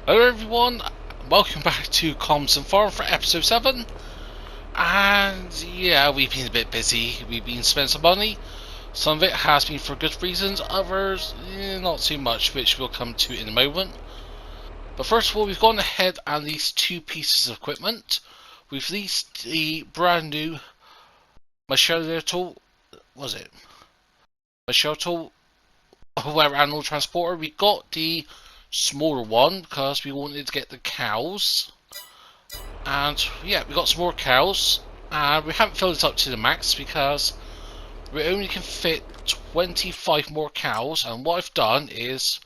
Hello everyone, welcome back to Calmsden Farm for episode 7. And yeah, we've been a bit busy, we've been spending some money. Some of it has been for good reasons, others not too much, which we'll come to in a moment. But first of all, we've gone ahead and leased two pieces of equipment. We've leased the brand new Machado, was it? Machado, whatever animal transporter. We got the smaller one because we wanted to get the cows, and yeah, we got some more cows, and we haven't filled it up to the max because we only can fit 25 more cows. And what I've done is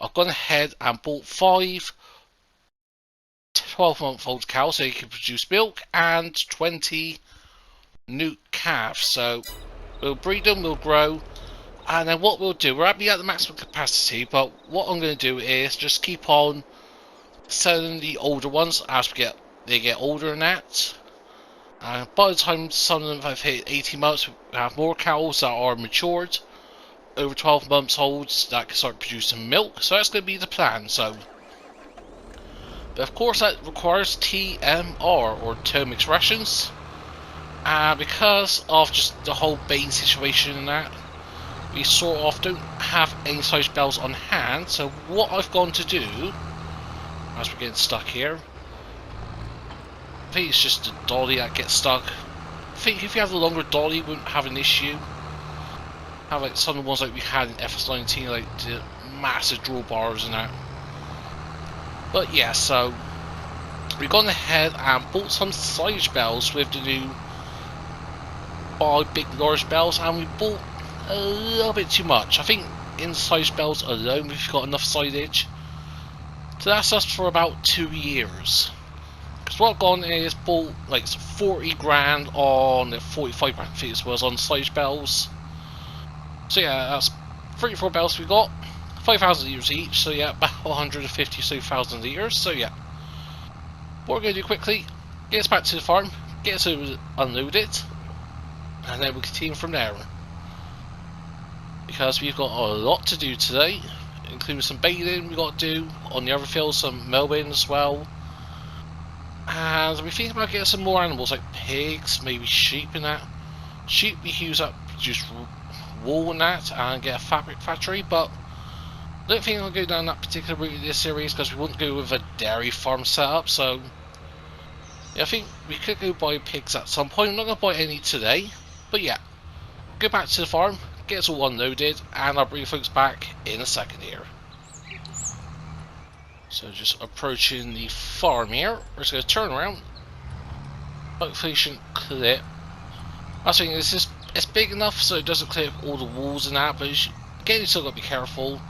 I've gone ahead and bought 5 12-month-old cows so you can produce milk, and 20 new calves. So we'll breed them, we'll grow. And then what we'll do, we're at the maximum capacity, but what I'm going to do is just keep on selling the older ones as they get older than that. And by the time some of them have hit 18 months, we have more cows that are matured, over 12 months old, that can start producing milk. So that's going to be the plan. So, but of course that requires TMR, or termix rations. And because of just the whole bane situation and that, we sort of don't have any size bells on hand. So what I've gone to do, as we're getting stuck here, I think it's just the dolly that gets stuck. I think if you have the longer dolly, you wouldn't have an issue. Have like some of the ones like we had in FS19, like the massive drawbars and that. But yeah, so we've gone ahead and bought some silage bells with the new 5 big large bells, and we bought a little bit too much. I think in silage bells alone we've got enough silage to last us for about 2 years. Because what I've gone is bought like 40 grand on the 45 grand, I think it was, on silage bells. So yeah, that's 34 bells we got, 5,000 litres each, so yeah, about 150,000 litres. So yeah, what we're going to do quickly, get us back to the farm, get us unloaded, and then we'll continue from there. Because we've got a lot to do today, including some baling we've got to do on the other fields, some mowing as well. And we're thinking about getting some more animals like pigs, maybe sheep and that. Sheep we use up, produce wool and that, and get a fabric factory, but I don't think I'll go down that particular route in this series because we won't go with a dairy farm setup. So yeah, I think we could go buy pigs at some point. I'm not going to buy any today, but yeah, go back to the farm, get us all unloaded, and I'll bring folks back in a second here. So just approaching the farm here, we're just going to turn around, hopefully it shouldn't clip. I think this is, it's big enough so it doesn't clip all the walls and that, but again you still got to be careful.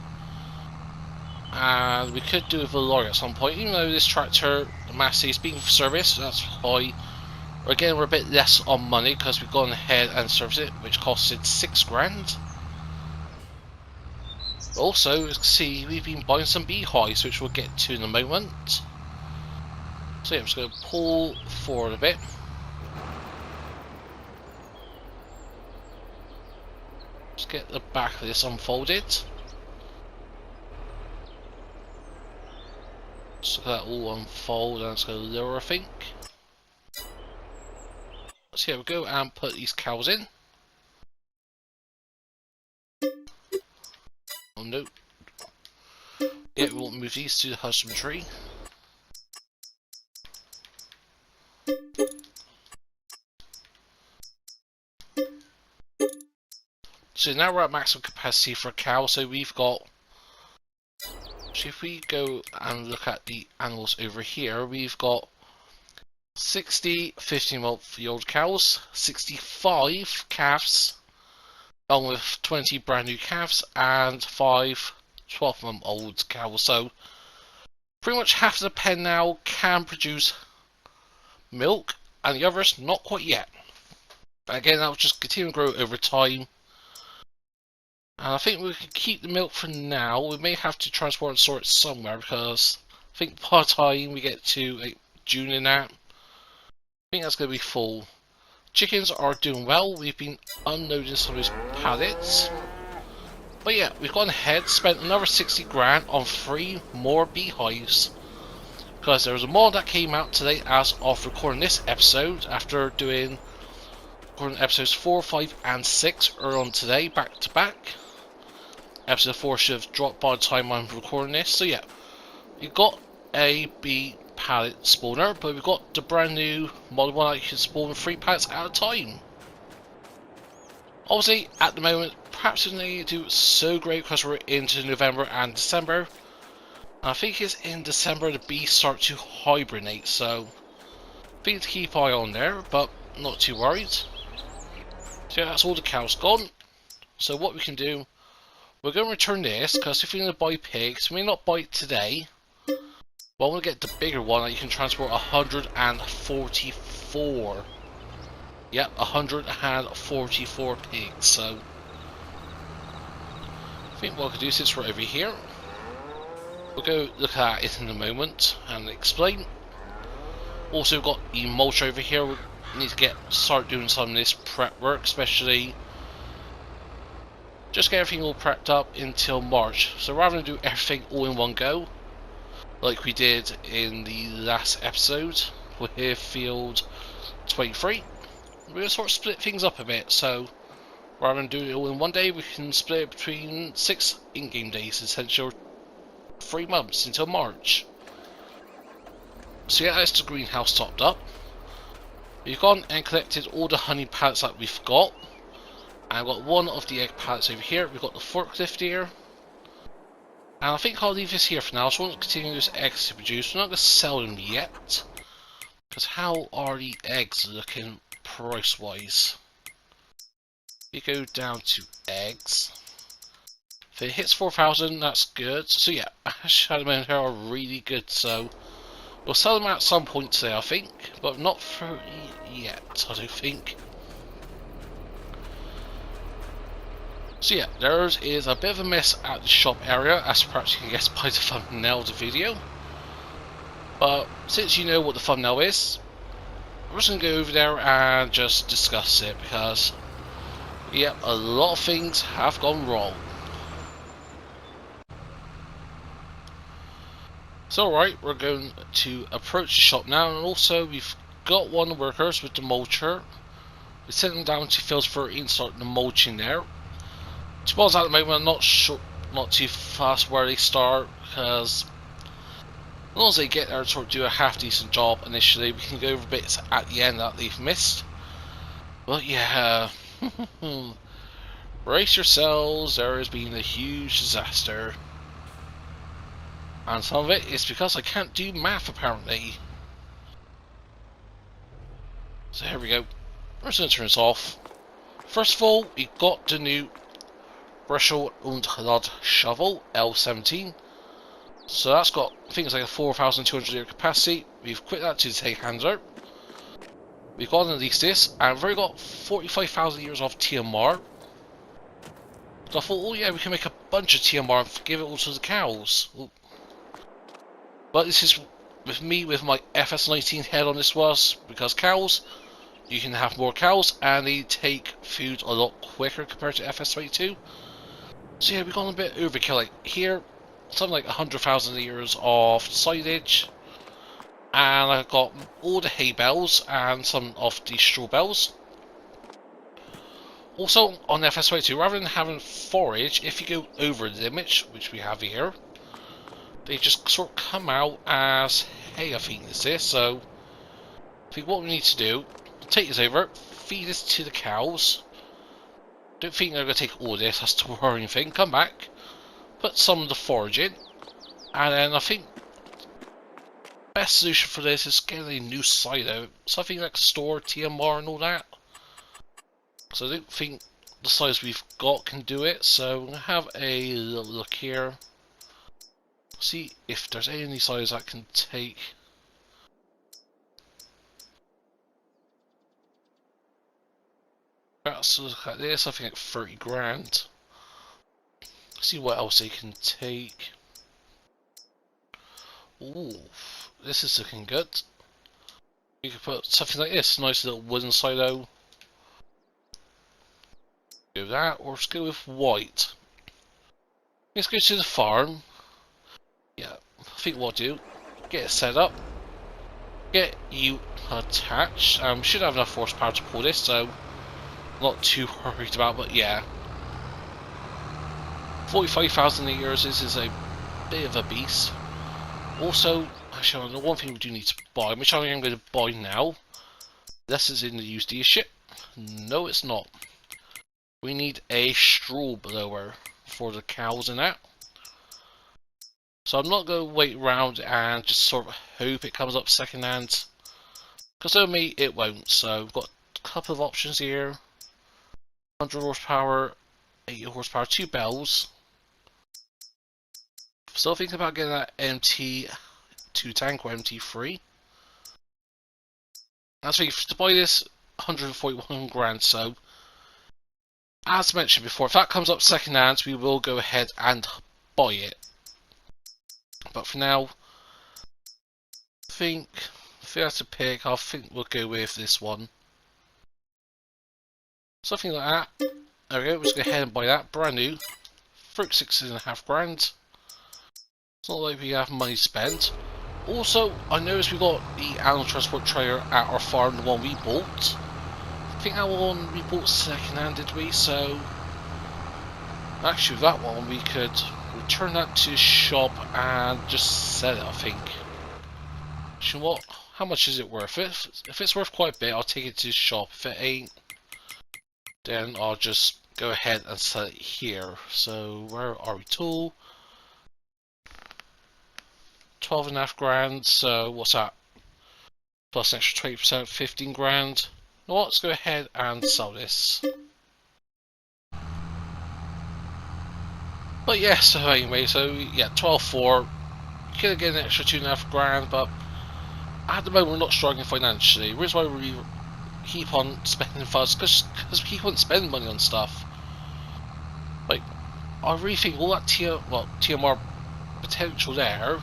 And we could do with a lorry at some point, even though this tractor, the Massey, is being serviced, that's why. Again, we're a bit less on money because we've gone ahead and serviced it, which costed 6 grand. Also, as you can see, we've been buying some beehives, which we'll get to in a moment. So yeah, I'm just going to pull forward a bit. Just get the back of this unfolded. Just look at that all unfold, and it's going to lower, I think. So yeah, we'll go and put these cows in. Oh no. Yeah, we won't move these to the husbandry. So now we're at maximum capacity for a cow, so we've got... So if we go and look at the animals over here, we've got 60 15-month-old cows, 65 calves, along with 20 brand new calves, and 5 12-month-old cows. So pretty much half of the pen now can produce milk, and the others not quite yet. But again, that will just continue to grow over time. And I think we can keep the milk for now. We may have to transport and store it somewhere because I think by the time we get to like June and that, I think that's going to be full. Chickens are doing well. We've been unloading some of those pallets. But yeah, we've gone ahead, spent another 60 grand on 3 more beehives. because there was a mod that came out today as of recording this episode after doing recording episodes 4, 5 and 6 earlier on today back to back. Episode 4 should have dropped by the time I'm recording this. So yeah, we got a B pallet spawner, but we've got the brand new mod one that you can spawn 3 pallets at a time. Obviously at the moment perhaps it doesn't do so great because we're into November and December. I think it's in December the bees start to hibernate, so I think to keep an eye on there, but not too worried. So yeah, that's all the cows gone. So what we can do, we're going to return this, because if you're going to buy pigs, we may not buy it today, but I want to get the bigger one that you can transport 144. Yep, 144 pigs, so I think what I could do since we're over here, we'll go look at it in a moment and explain. Also we've got the mulch over here, we need to start doing some of this prep work, especially just get everything all prepped up until March. So rather than do everything all in one go, like we did in the last episode with Field 23, we're going to sort of split things up a bit. So rather than doing it all in one day, we can split it between 6 in-game days, essentially 3 months until March. So yeah, that's the greenhouse topped up. We've gone and collected all the honey pallets that we've got. And I've got one of the egg pallets over here. We've got the forklift here. And I think I'll leave this here for now. So I want to continue this eggs to produce. We're not going to sell them yet, because how are the eggs looking price wise? We go down to eggs. If it hits 4,000, that's good. So yeah, Shadowmen here are really good. So we'll sell them at some point today, I think, but not for yet, I don't think. So yeah, there is a bit of a mess at the shop area, as perhaps you can guess by the thumbnail of the video. But since you know what the thumbnail is, we're just going to go over there and just discuss it, because yep, a lot of things have gone wrong. So alright, we're going to approach the shop now, and also we've got one of the workers with the mulcher. We send them down to field 13 and start the mulching there. To be honest, at the moment I'm not sure, not too fast where they start, because as long as they get there and sort of do a half decent job initially, we can go over bits at the end that they've missed. But yeah, brace yourselves, there has been a huge disaster. And some of it is because I can't do math apparently. So here we go. We're just going to turn this off. First of all, we got the new Bristle und Lod shovel L17. So that's got things like a 4,200 litre capacity. We've quit that to the take handler. We've got to release this, and we've already got 45,000 years of TMR. So I thought, oh yeah, we can make a bunch of TMR and give it all to the cows. But this is with me with my FS19 head on this was, because cows, you can have more cows and they take food a lot quicker compared to FS22. So yeah, we've gone a bit overkill. Like here, something like 100,000 litres of silage, and I've got all the hay bales and some of the straw bales. Also on FS22, rather than having forage, if you go over the limit, which we have here, they just sort of come out as hay, I think this is. So I think what we need to do, take this over, feed this to the cows. Don't think they're going to take all this, that's the worrying thing. Come back, put some of the forage in, and then I think best solution for this is getting a new silo, something like store TMR and all that. So I don't think the size we've got can do it, so I'm going to have a little look here, see if there's any size that can take. Let's look at this, I think like 30 grand. See what else they can take. Ooh, this is looking good. You could put something like this, nice little wooden silo. Go with that, or let's go with white. Let's go to the farm. Yeah, I think what I'll do, get it set up, get you attached. Should have enough horsepower to pull this, so not too worried about. But yeah, 45,000 litres is a bit of a beast. Also, actually, the one thing we do need to buy, which I am going to buy now. This is in the used dealership. No, it's not. We need a straw blower for the cows and that. So I'm not going to wait around and just sort of hope it comes up second hand. Because for me, it won't. So we've got a couple of options here. 100 horsepower, 80 horsepower, 2 bells. Still thinking about getting that MT2 tank or MT3. As for to buy this, 141 grand. So, as mentioned before, if that comes up second hand, we will go ahead and buy it. But for now, if we have to pick, I think we'll go with this one. Something like that. There we go. Let's go ahead and buy that, brand new, 36.5 grand. It's not like we have money spent. Also, I noticed we got the animal transport trailer at our farm, the one we bought. I think that one we bought second hand, did we? So, actually, that one we could return that to the shop and just sell it, I think. You know what? How much is it worth? If it's worth quite a bit, I'll take it to the shop. If it ain't, then I'll just go ahead and sell it here. So, where are we? Tool. 12.5 grand, so what's that? Plus an extra 20%, 15 grand. You know what? Let's go ahead and sell this. But yeah, so anyway, so yeah, 12.4. You could get an extra 2.5 grand, but at the moment we're not struggling financially. The reason why we keep on spending funds, because we keep on spending money on stuff. Like, I really think all that TMR potential there,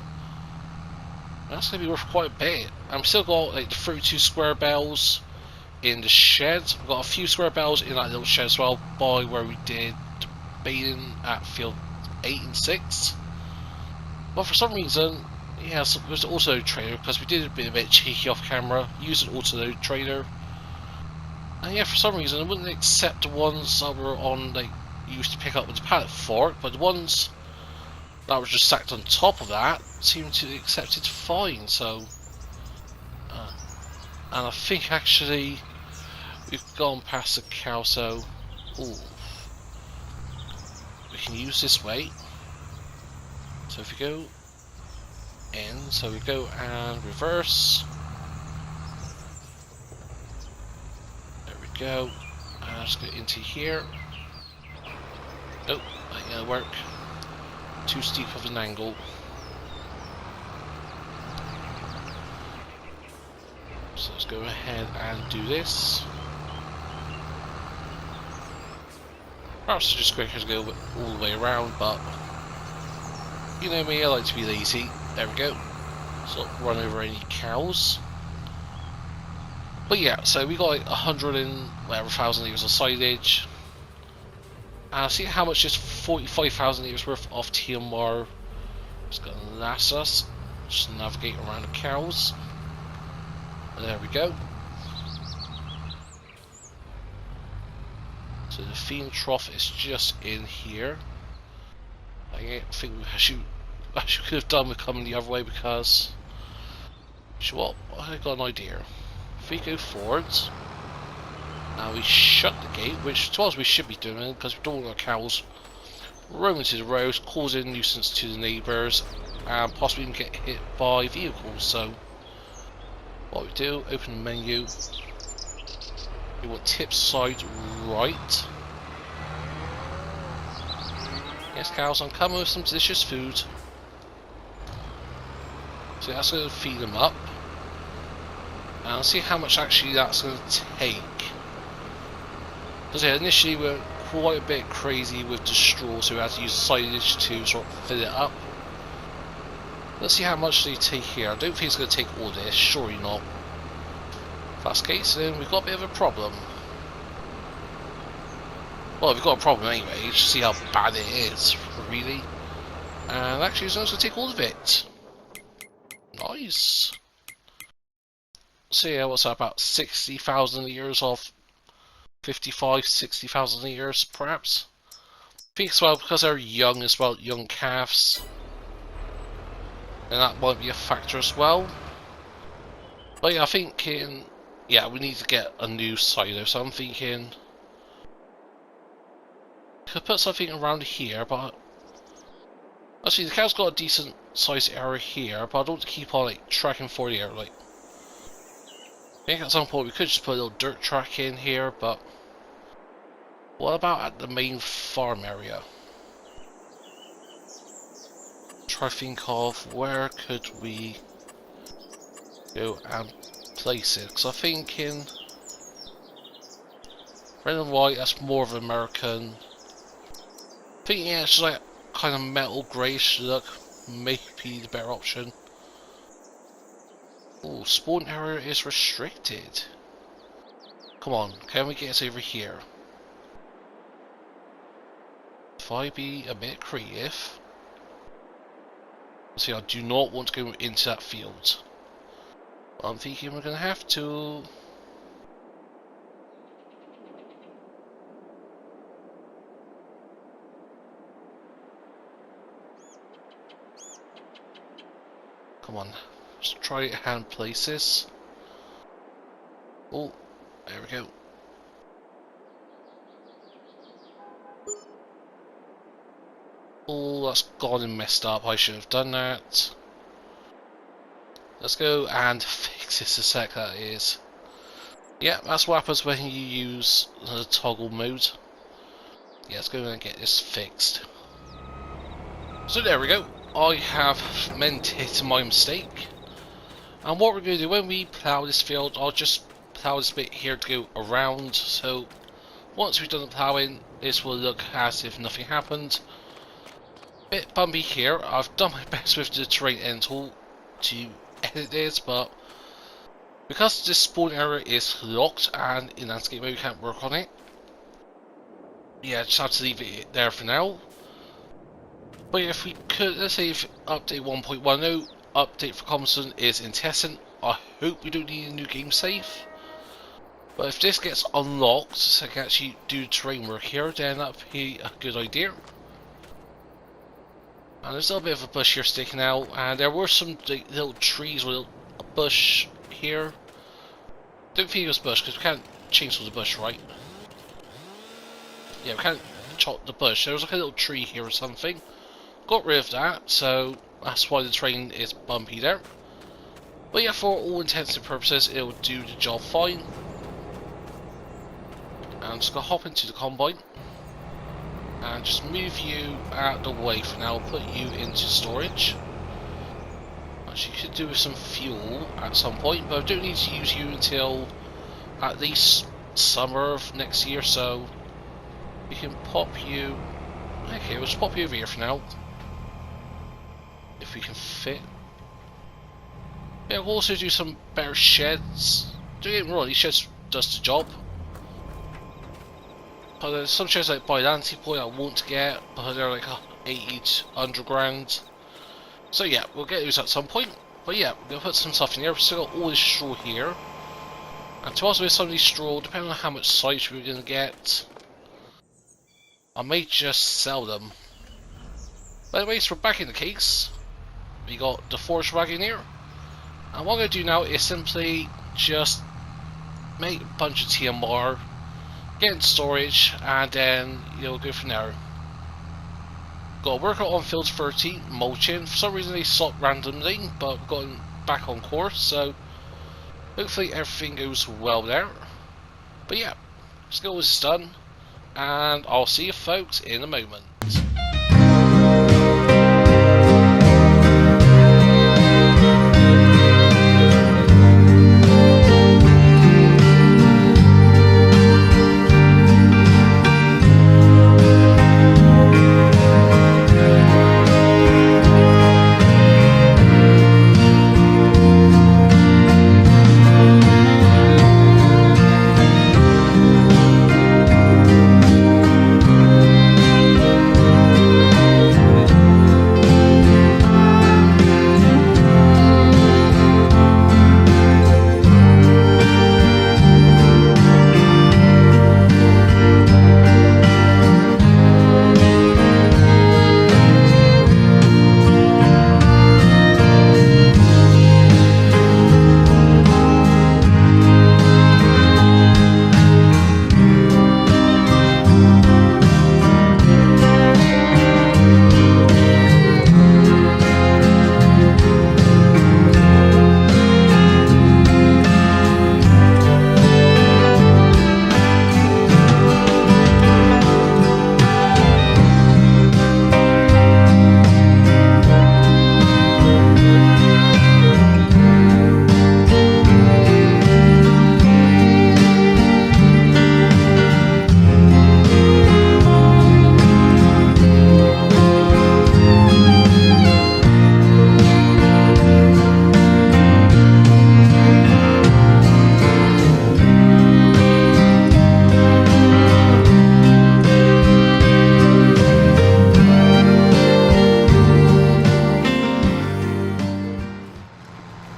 that's going to be worth quite a bit. I've still got like the 32 square bells in the shed. We've got a few square bells in that little shed as well, by where we did baiting at field 8 and 6. But for some reason, yeah, so there's an auto trader, because we did a bit of it cheeky off camera, used an auto trader. And yeah, for some reason, it wouldn't accept the ones that were on, like, used to pick up with the pallet fork, but the ones that was just stacked on top of that seemed to accept it fine. So, and I think actually we've gone past the cow, so ooh, we can use this way. So if we go in, so we go and reverse. There we go. And let's go into here. Nope, that ain't gonna work. Too steep of an angle. So let's go ahead and do this. Perhaps just quicker to go all the way around, but you know me, I like to be lazy. There we go. So run over any cows. But yeah, so we got like 100 and whatever thousand litres of silage. See how much this 45,000 litres worth of TMR is going to last us. Just navigate around the cows. There we go. So the feed trough is just in here. I think I should could have done with coming the other way, because what? I got an idea. If we go forwards. Now we shut the gate, which to us we should be doing, because we don't want our cows roaming to the roads, causing nuisance to the neighbours, and possibly even get hit by vehicles. So what we do, open the menu. We want tip side right. Yes, cows, I'm coming with some delicious food. So that's going to feed them up. And I'll see how much actually that's going to take. Because yeah, initially we were quite a bit crazy with the straw, so we had to use silage to sort of fill it up. Let's see how much they take here. I don't think it's going to take all this, surely not. If that's the case, then we've got a bit of a problem. Well, we've got a problem anyway, just see how bad it is, really. And actually it's going to take all of it. size. So yeah, what's that, about 60,000 years of 60,000 years perhaps? I think as well, because they're young as well, young calves. And that might be a factor as well. But yeah, I'm thinking, yeah, we need to get a new silo, so I'm thinking could put something around here, but actually the cow's got a decent sized area here, but I don't want to keep on like tracking for the area. Like, I think at some point we could just put a little dirt track in here, but what about at the main farm area? Try to think of where could we go and place it, because I'm thinking red and white, that's more of an American. I think yeah, it's just like kind of metal greyish look, maybe the better option. Oh, spawn area is restricted. Come on, can we get us over here? If I be a bit creative. See, I do not want to go into that field. I'm thinking we're going to have to. Come on, let's try hand place this. Oh, there we go. Oh, that's gone and messed up. I should have done that. Let's go and fix this a sec, that is. Yeah, that's what happens when you use the toggle mode. Yeah, let's go and get this fixed. So there we go. I have mended my mistake. And what we're going to do when we plough this field, I'll just plough this bit here to go around. So once we've done the ploughing, this will look as if nothing happened. Bit bumpy here. I've done my best with the terrain edit tool to edit this, but because this spawn area is locked and in landscape mode we can't work on it, yeah, just have to leave it there for now. But yeah, if we could, let's say if update 1.10 update for Calmsden is in testing, I hope we don't need a new game save. But if this gets unlocked so I can actually do terrain work here, then that'd be a good idea. And there's a little bit of a bush here sticking out, and there were some little trees with a bush here. Don't think it was bush because we can't chainsaw the bush, right? Yeah, we can't chop the bush. There was like a little tree here or something. Got rid of that, so that's why the terrain is bumpy there. But yeah, for all intents and purposes, it will do the job fine. And I'm just gonna hop into the combine and just move you out of the way for now. Put you into storage. Actually, could do with some fuel at some point, but I don't need to use you until at least summer of next year. So we can pop you. Okay, we'll just pop you over here for now. If we can fit. Yeah, we'll also do some better sheds. Don't get me wrong, these sheds does the job. But there's some sheds like by Lanty Point I want to get, but they're like 80 to 100 grand. So yeah, we'll get those at some point. But yeah, we're going to put some stuff in here. We've still got all this straw here. And to us with some of these straw, depending on how much size we're going to get, I may just sell them. But anyways, we're back in the case. We got the forage wagon here. And what I'm going to do now is simply just make a bunch of TMR, get in storage, and then you'll go from there. Got to work out on field 30, mulching. For some reason they stopped randomly, but we've gotten back on course, so hopefully everything goes well there. But yeah, skill is done, and I'll see you folks in a moment.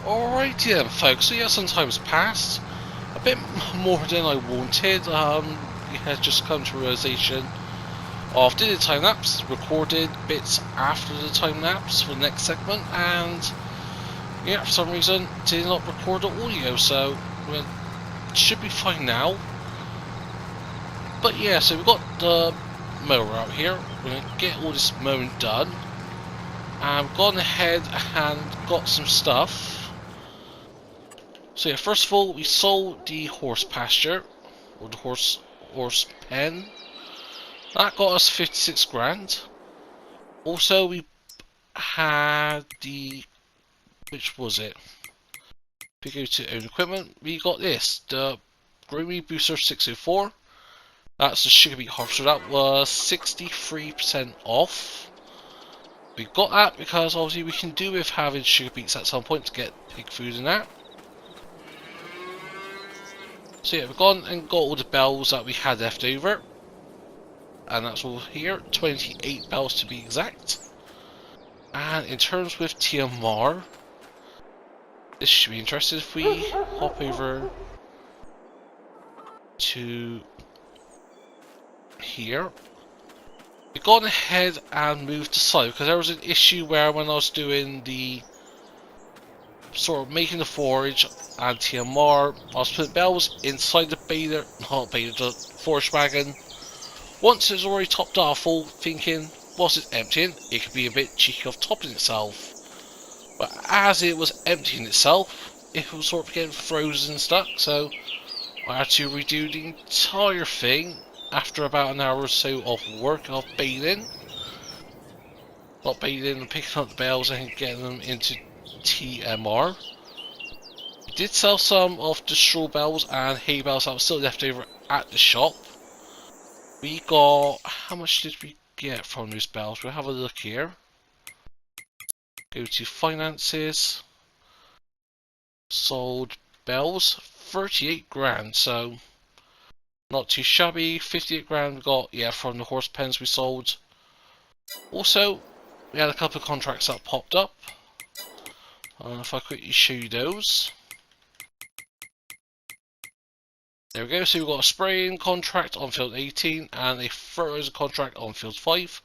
Alrighty then folks, so yeah, some time's passed. A bit more than I wanted. Yeah, just come to a realization of did the time lapse, recorded bits after the time lapse for the next segment, and yeah, for some reason did not record the audio, so it should be fine now. But yeah, so we've got the mower out here. We're going to get all this mowing done. I've gone ahead and got some stuff. So yeah, first of all, we sold the horse pasture, or the horse pen. That got us 56 grand. Also, we had the, which was it? If we go to own equipment, we got this, the Grooming Booster 604. That's the sugar beet harvester. That was 63% off. We got that because obviously we can do with having sugar beets at some point to get pig food in that. So yeah, we've gone and got all the bells that we had left over. And that's all here, 28 bells to be exact. And in terms with TMR, this should be interesting if we hop over to here. We've gone ahead and moved the side because there was an issue where when I was doing the sort of making the forage and TMR, I was putting bells inside the baler, not baler, the forage wagon. Once it was already topped off, full, thinking, whilst it's emptying, it could be a bit cheeky of topping itself. But as it was emptying itself, it was sort of getting frozen and stuck, so I had to redo the entire thing after about an hour or so of work of baling. Not baling and picking up the bales and getting them into TMR. We did sell some of the straw bales and hay bales that were still left over at the shop. We got, how much did we get from those bales? We'll have a look here. Go to finances. Sold bells, 38 grand, so not too shabby. 58 grand we got, yeah, from the horse pens we sold. Also, we had a couple of contracts that popped up. If I quickly show you those. There we go, so we've got a spraying contract on field 18 and a fertilizer contract on field 5.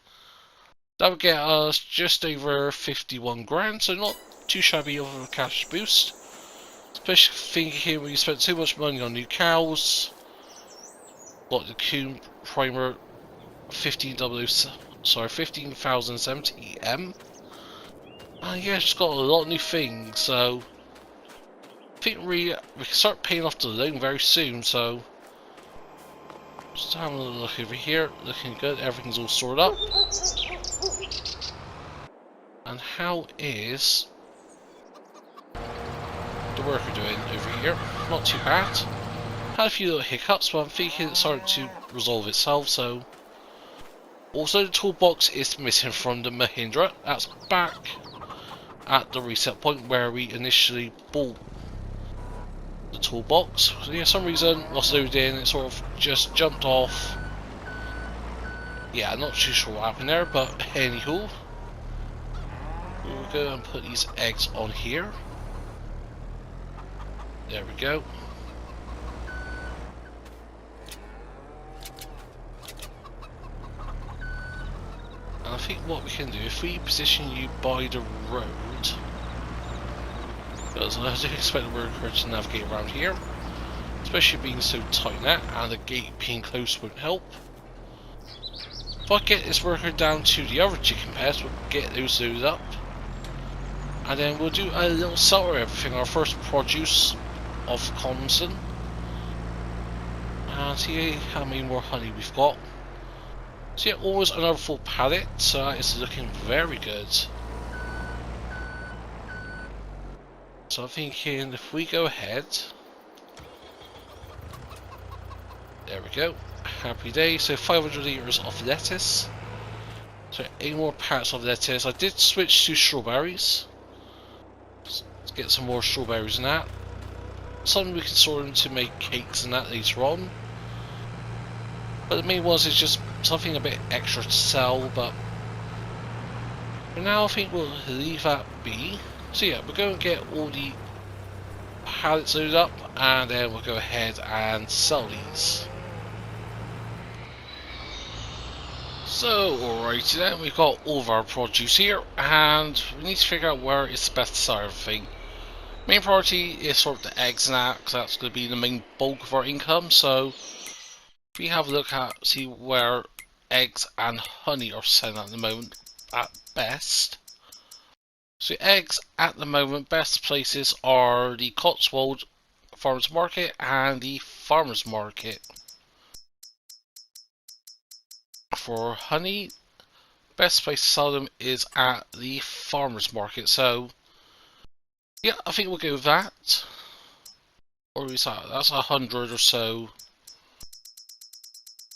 That would get us just over 51 grand, so not too shabby of a cash boost. Especially thinking here when you spent so much money on new cows. Got the coon primer 15,070 EM. And yeah, just got a lot of new things, so I think we can start paying off the loan very soon, so just having a look over here, looking good, everything's all sorted up. And how is the worker doing over here? Not too bad. Had a few little hiccups, but I'm thinking it's starting to resolve itself, so. Also the toolbox is missing from the Mahindra. That's back at the reset point where we initially bought the toolbox. So yeah, for some reason, whilst loaded in, it sort of just jumped off. Yeah, I'm not too sure what happened there, but anywho. We'll go and put these eggs on here. There we go. And I think what we can do, if we position you by the road, because I do expect the worker to navigate around here, especially being so tight now, and the gate being close won't help. If I get this worker down to the other chicken pens, we'll get those loaded up. And then we'll do a little sell of everything, our first produce of Calmsden. And see how many more honey we've got. So yeah, always another full pallet, so that is looking very good. So I'm thinking if we go ahead. There we go. Happy day. So 500 litres of lettuce. So 8 more pallets of lettuce. I did switch to strawberries. Let's get some more strawberries in that. Some we can store them to make cakes and that later on. But the main ones is just something a bit extra to sell, but for now I think we'll leave that be. So yeah, we're going to get all the pallets loaded up, and then we'll go ahead and sell these. So, alrighty then, we've got all of our produce here, and we need to figure out where it's best to sell everything. Main priority is sort of the eggs and that, because that's going to be the main bulk of our income. So, if we have a look at, see where eggs and honey are selling at the moment at best. So eggs at the moment, best places are the Cotswold Farmers Market and the Farmers Market. For honey, best place to sell them is at the Farmers Market. So yeah, I think we'll go with that. Or is that? That's 100 or so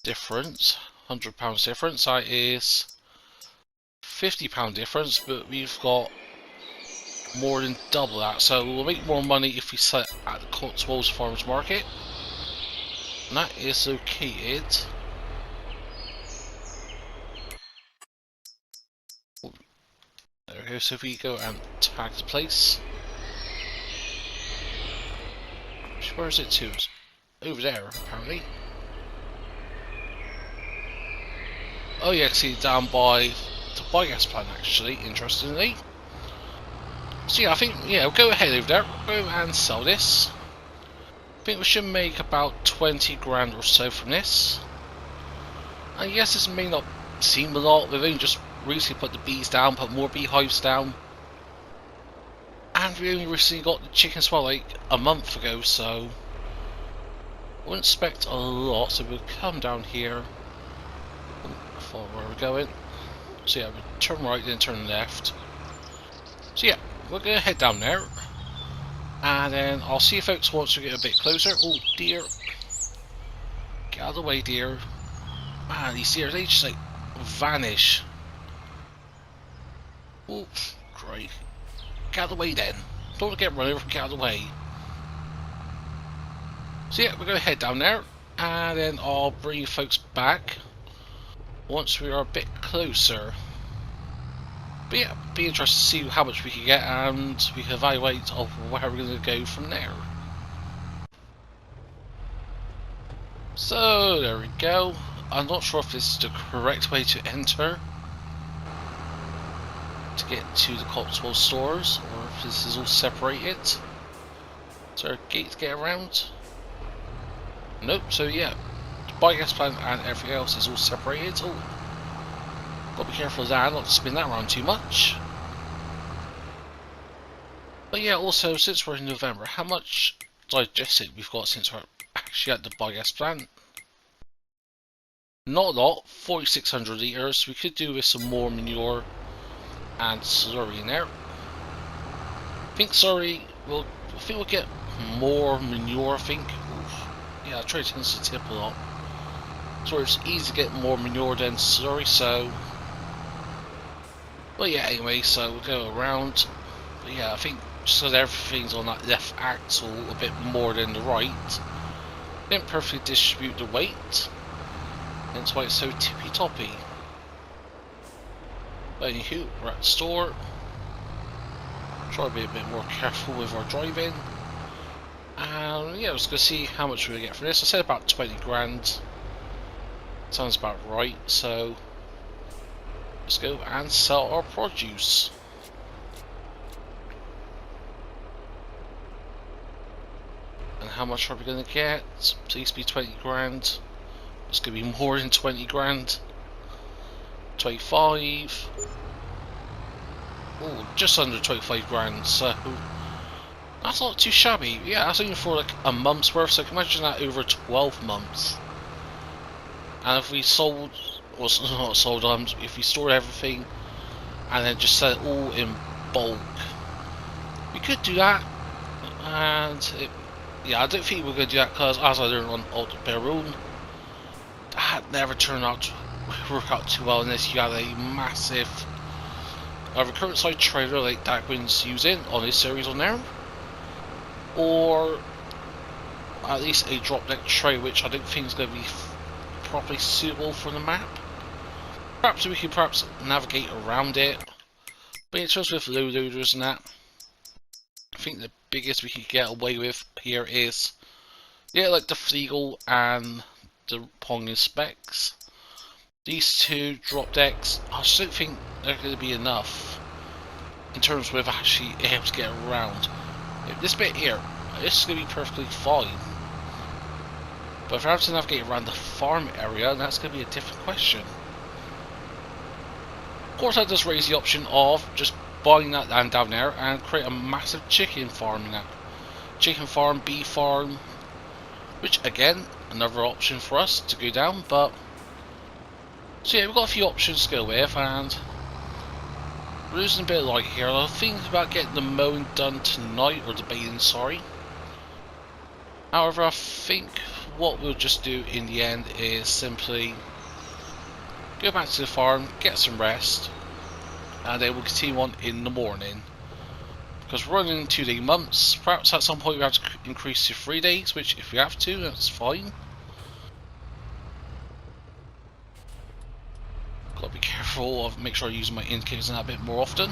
difference. £100 difference. That is £50 difference, but we've got more than double that. So we'll make more money if we sell it at the Cotswolds Farmers Market. And that is located. There we go. So if we go and tag the place. Where is it to? It's over there, apparently. Oh yeah, I can see it down by the biogas plant, actually, interestingly. So yeah, I think, yeah, we'll go ahead over there, go and sell this. I think we should make about 20 grand or so from this. And yes, this may not seem a lot, we've only just recently put the bees down, put more beehives down. And we only recently got the chickens as well, like a month ago, so I wouldn't expect a lot. So we'll come down here, follow where we're going. So yeah, we'll turn right, then turn left. So yeah, we're going to head down there, and then I'll see you folks once we get a bit closer. Oh dear, get out of the way, dear. Man, these deer, they just like vanish. Oh, great. Get out of the way then. Don't get run over, get out of the way. So yeah, we're going to head down there, and then I'll bring you folks back once we are a bit closer. But yeah, be interested to see how much we can get, and we can evaluate of where we're going to go from there. So there we go. I'm not sure if this is the correct way to enter to get to the Cotswold stores, or if this is all separated. Is there a gate to get around? Nope, so yeah, the biogas plant and everything else is all separated. Oh, gotta be careful of that, not to spin that around too much. But yeah, also, since we're in November, how much digested we've got since we're actually at the biogas plant? Not a lot, 4,600 litres. We could do with some more manure and slurry in there. I think slurry, I think we'll get more manure, I think. Oof. Yeah, trade tends to tip a lot. So it's easy to get more manure than slurry, so. Well, yeah, anyway, so we'll go around. But yeah, I think just because everything's on that left axle a bit more than the right, didn't perfectly distribute the weight. That's why it's so tippy toppy. But anywho, we're at the store. Try to be a bit more careful with our driving. And yeah, I was going to see how much we're going to get for this. I said about 20 grand. Sounds about right, so let's go and sell our produce. And how much are we going to get? Please be 20 grand. It's going to be more than 20 grand. 25. Oh, just under 25 grand, so that's not too shabby. Yeah, that's only for like a month's worth, so I can imagine that over 12 months. And if we sold, or not sold, if we stored everything and then just sell it all in bulk, we could do that. And yeah, I don't think we're going to do that because, as I learned on Ultimate Baron, that never turned out to work out too well unless you had a massive recurrent side trailer like Dagwin's using on his series on there, or at least a drop deck tray, which I don't think is going to be properly suitable for the map. Perhaps we can navigate around it, but in terms of low loaders and that, I think the biggest we could get away with here is, yeah, like the Fleagle and the Pong Specs. These two drop decks, I just don't think they're going to be enough in terms of actually able to get around. This bit here, this is going to be perfectly fine. But if I have to navigate around the farm area, that's going to be a different question. Of course, that does raise the option of just buying that land down there and create a massive chicken farm in that. Chicken farm, bee farm, which again, another option for us to go down. But so yeah, we've got a few options to go with, and we're losing a bit of light here. I'm thinking about getting the mowing done tonight, or the baling, sorry. However, I think what we'll just do in the end is simply go back to the farm, get some rest, and then we'll continue on in the morning. Because we're running 2-day months, perhaps at some point we have to increase to 3 days, which if we have to, that's fine. Gotta be careful of make sure I use my indicators a bit more often.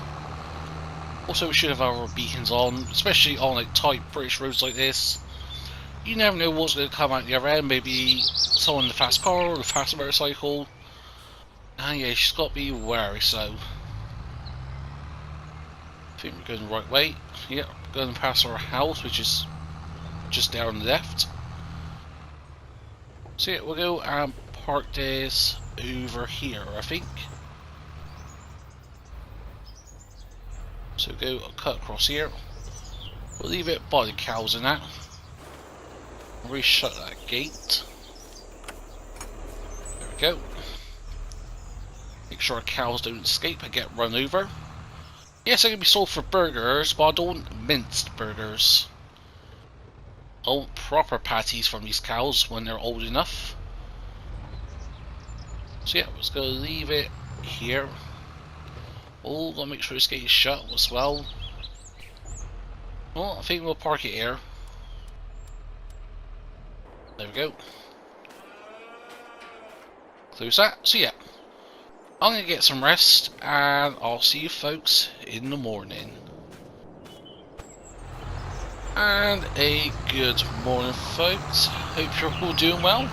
Also, we should have our beacons on, especially on like tight British roads like this. You never know what's going to come out the other end. Maybe someone in the fast car or the fast motorcycle. And yeah, she's got to be wary. So I think we're going the right way. Yep, going past our house, which is just there on the left. So yeah, we'll go and park this over here, I think. So go cut across here. We'll leave it by the cows and that. Re-shut that gate. There we go. Make sure our cows don't escape and get run over. Yes, they can be sold for burgers, but I don't want minced burgers. I want proper patties from these cows when they're old enough. So yeah, we're just going to leave it here. Oh, gotta make sure this gate is shut as well. Well, I think we'll park it here. There we go. Close that. So yeah, I'm going to get some rest, and I'll see you folks in the morning. And a good morning, folks. Hope you're all doing well.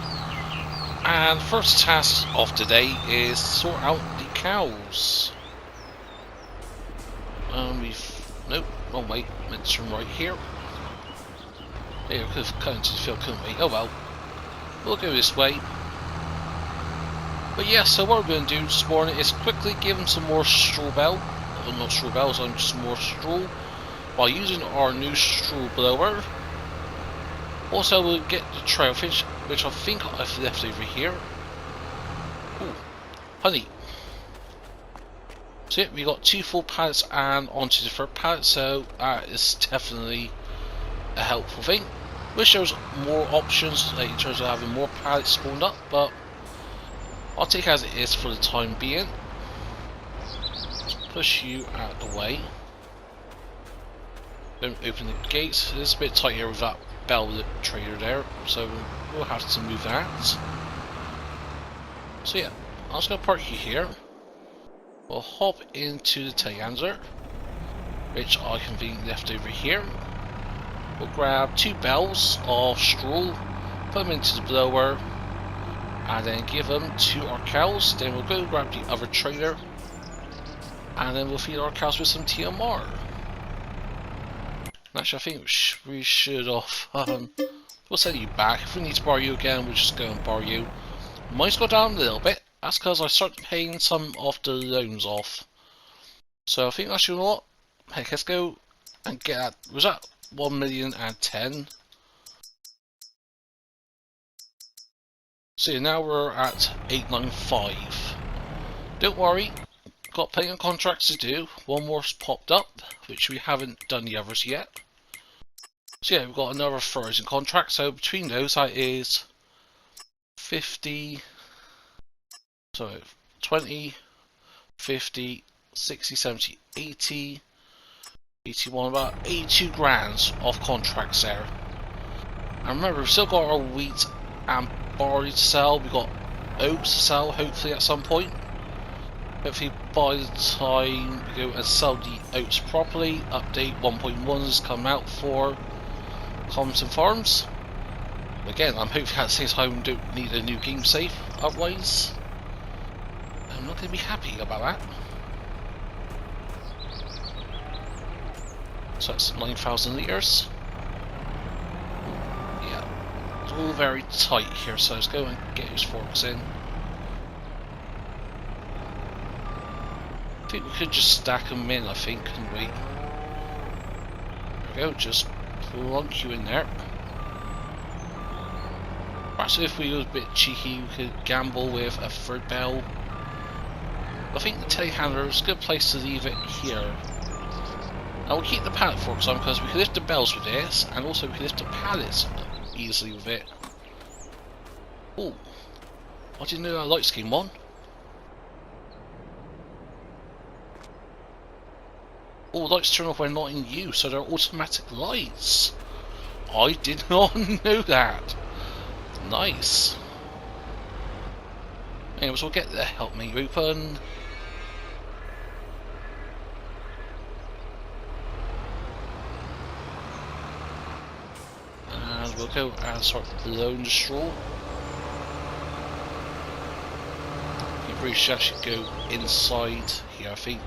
And the first task of today is sort out the cows. Nope, wrong way. Meant to turn right here. Yeah, we could have cut into the field, couldn't we? Oh well. We'll go this way. But yeah, so what we're going to do this morning is quickly give them some more straw bale. Well, not straw bales, just more straw. By using our new straw blower. Also, we'll get the trail fish, which I think I've left over here. Ooh, honey. So yeah, we got 2 full pallets and onto the 3rd pallet, so that is definitely a helpful thing. Wish there was more options, like in terms of having more pallets spawned up, but I'll take it as it is for the time being. Let's push you out of the way. Don't open the gates. It's a bit tight here with that bell lip trader there, so we'll have to move that. So yeah, I'm just going to park you here. We'll hop into the telehandler, which I conveniently left over here. We'll grab 2 bales of straw, put them into the blower, and then give them to our cows. Then we'll go grab the other trailer, and then we'll feed our cows with some TMR. Actually, I think we should have. We'll send you back. If we need to borrow you again, we'll just go and borrow you. Mine's got down a little bit. That's because I started paying some of the loans off. So I think that's, you know what? Heck, let's go and get that. Was that 1,010,000? So now we're at 895. Don't worry, got plenty of contracts to do. One more's popped up, which we haven't done the others yet. So yeah, we've got another 1,000 contracts. So between those, that is 50. So 20, 50, 60, 70, 80, 81, about 82 grand of contracts there. And remember, we've still got our wheat and barley to sell. We've got oats to sell, hopefully at some point. Hopefully by the time we go and sell the oats properly, update 1.1 has come out for Calmsden Farms. Again, I'm hoping at the same time we don't need a new game save, otherwise I'm not going to be happy about that. So that's 9,000 litres. Yeah, it's all very tight here, so let's go and get those forks in. I think we could just stack them in, I think, couldn't we? There we go, just plunk you in there. Right, so if we were a bit cheeky, we could gamble with a third bell. I think the telehandler is a good place to leave it here. I will keep the pallet forks on because we can lift the bells with this, and also we can lift the pallets easily with it. Oh, I didn't know that light scheme on. Oh, lights turn off when not in use, so they're automatic lights. I did not know that. Nice. Anyways, we'll get the help menu open. And we'll go and start blowing the straw. You really should go inside here, I think.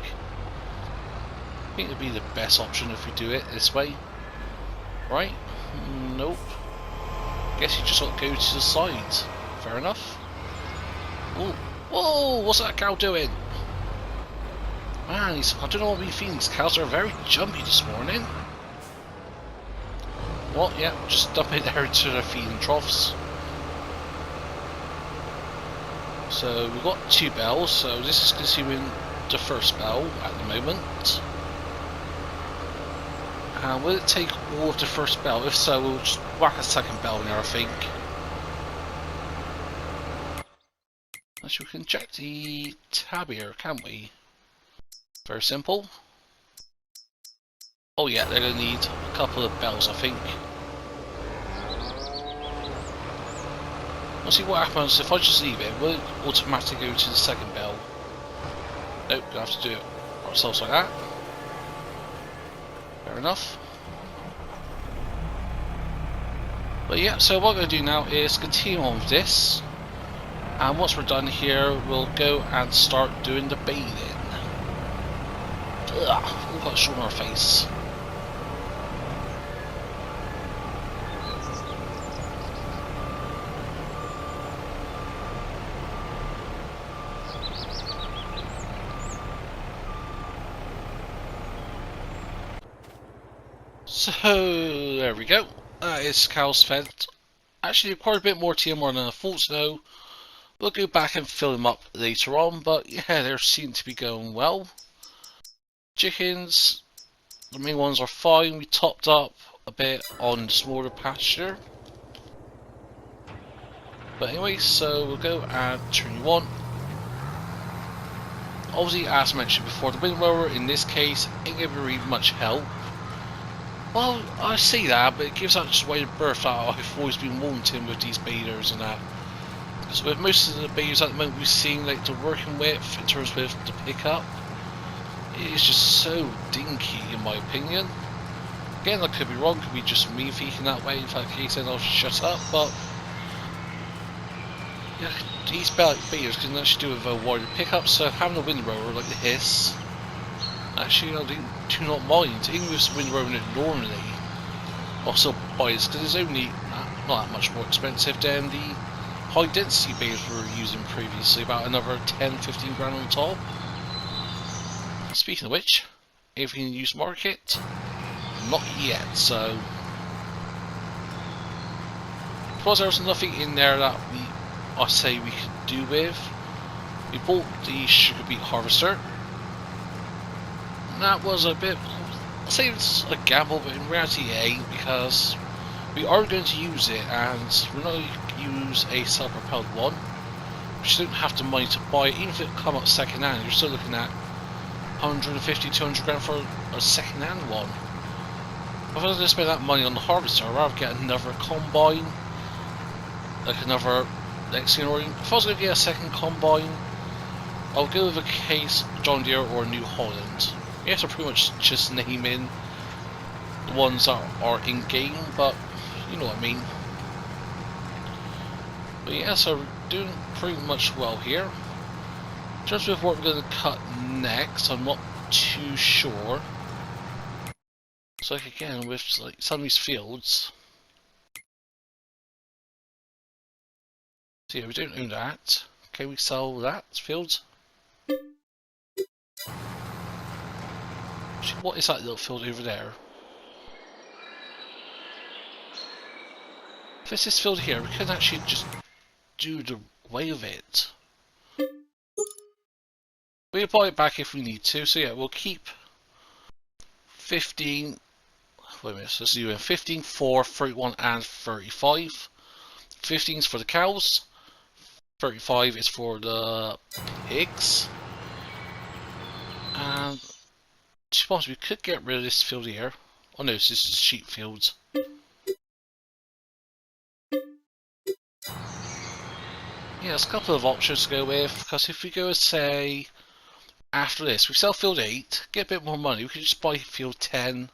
I think it would be the best option if we do it this way. Right? Nope. Guess you just got to go to the side. Fair enough. Ooh. Whoa! What's that cow doing? Man, I don't know what we feeling. These cows are very jumpy this morning. Well, yeah, just dump it there into their feeding troughs. So we've got 2 bells, so this is consuming the first bell at the moment. And will it take all of the first bell? If so, we'll just whack a second bell in there, I think. Actually, we can check the tab here, can't we? Very simple. Oh yeah, they're going to need a couple of bells, I think. We'll see what happens if I just leave it. Will it automatically go to the second bell? Nope, we'll have to do it ourselves like that. Fair enough. But yeah, so what I'm going to do now is continue on with this. And once we're done here, we'll go and start doing the bathing. Ugh, we've got a straw on our face. So there we go. It's cows fed. Actually, quite a bit more TMR than I thought, so we'll go back and fill them up later on. But yeah, they seem to be going well. Chickens, the main ones are fine. We topped up a bit on the smaller pasture. But anyway, so we'll go and turn you on. Obviously, as mentioned before, the windrower in this case ain't going to be really much help. Well, I see that, but it gives out just way of birth that I've always been wanting with these baiters and that. Because with most of the baiters at the moment we've seen, like, the working with in terms of the pickup, it is just so dinky in my opinion. Again, I could be wrong, could be just me thinking that way. In that case, then I'll shut up. But yeah, these baiters can actually do with a wider pickup, so having a windrower like this. Actually, I do not mind. Even with windrowing it normally, I'll still buy this because it's only not that much more expensive than the high density baiters we were using previously, about another 10-15 grand on top. Speaking of which, everything in use market? Not yet, so. Because there was nothing in there that I say we could do with. We bought the sugar beet harvester. That was a bit, I'll say it's a gamble, but in reality it ain't, because we are going to use it, and we're not going to use a self-propelled one, which you don't have the money to buy it. Even if it come up second hand, you're still looking at 150-200 grand for a second hand one. If I was going to spend that money on the harvester, I'd rather get another combine, like another next thing, or if I was going to get a second combine, I'll go with a case John Deere or New Holland. Yes, I'm pretty much just naming the ones that are in game, but you know what I mean. But yeah, so we're doing pretty much well here. In terms of what we're going to cut next, I'm not too sure. So like again, with like some of these fields, so yeah, we don't own that. Can we sell that field? Actually, what is that little field over there? If it's this field here, we can actually just do the way of it. We'll buy it back if we need to. So yeah, we'll keep 15. Wait a minute, so let's do 15, 4, 31 and 35. 15 is for the cows. 35 is for the pigs. And I suppose we could get rid of this field here. Oh no, this is sheep fields. Yeah, there's a couple of options to go with, because if we go, say, after this, we sell field 8, get a bit more money, we could just buy field 10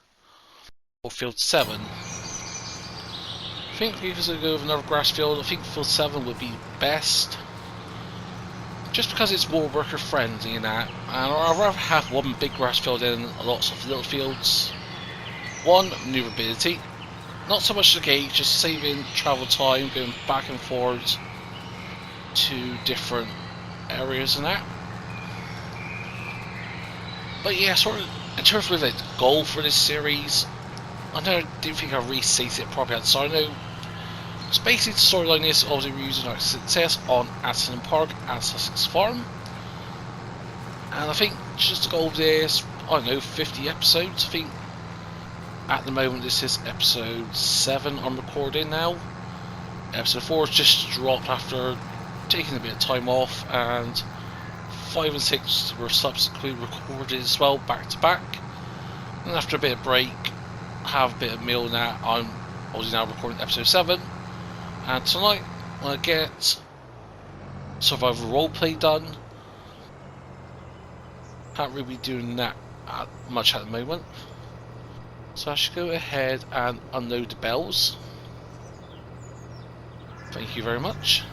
or field 7. I think if we go with another grass field, I think field 7 would be best. Just because it's more worker friendly and that, and I'd rather have one big grass field than lots of little fields. One, maneuverability. Not so much the gate, just saving travel time, going back and forth to different areas and that. But yeah, sort of in terms of the goal for this series, I didn't think I restated it properly at the start. I know it's basically the storyline is obviously we're using our success on Calmsden Farm, and I think just the goal of this, I don't know, 50 episodes. I think at the moment this is episode 7 I'm recording now. Episode 4 just dropped after taking a bit of time off, and 5 and 6 were subsequently recorded as well, back to back. And after a bit of break, have a bit of meal now, I'm obviously now recording episode 7. And tonight, when I get survival roleplay done, can't really be doing that much at the moment. So I should go ahead and unload the bells. Thank you very much.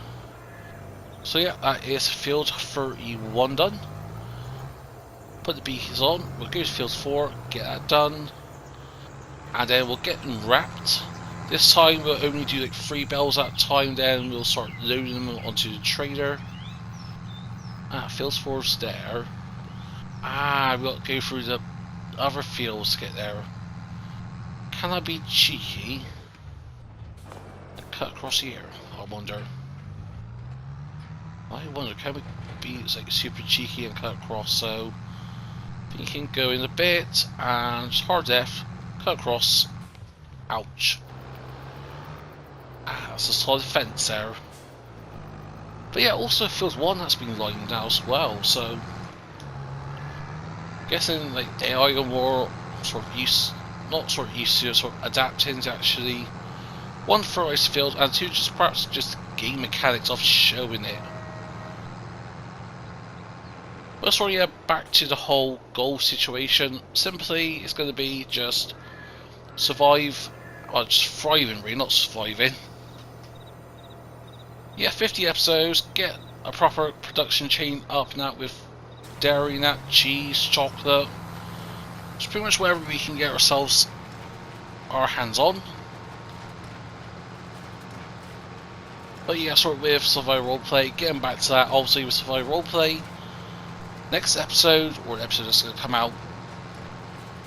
So yeah, that is field 31 done. Put the beacons on, we'll go to field 4, get that done. And then we'll get them wrapped. This time we'll only do like 3 bells at a time, then we'll start loading them onto the trailer. Field 4's there. We've got to go through the other fields to get there. Can I be cheeky and cut across here? I wonder, can we be like super cheeky and cut across? So you can go in a bit and just hard F, cut across. Ouch. That's a solid fence there. But yeah, also field 1 that's been lined out as well, so guessing like they are more sort of used, not sort of used to, sort of adapting to actually, 1 for ice field, and 2 just perhaps just game mechanics of showing it. But sorry, yeah, back to the whole goal situation. Simply, it's going to be just survive, or just thriving really, not surviving. Yeah, 50 episodes, get a proper production chain up and that with dairy and that, cheese, chocolate. It's pretty much wherever we can get ourselves our hands on. But yeah, sort of with survival roleplay, getting back to that, obviously with survival roleplay, next episode, or the episode that's going to come out,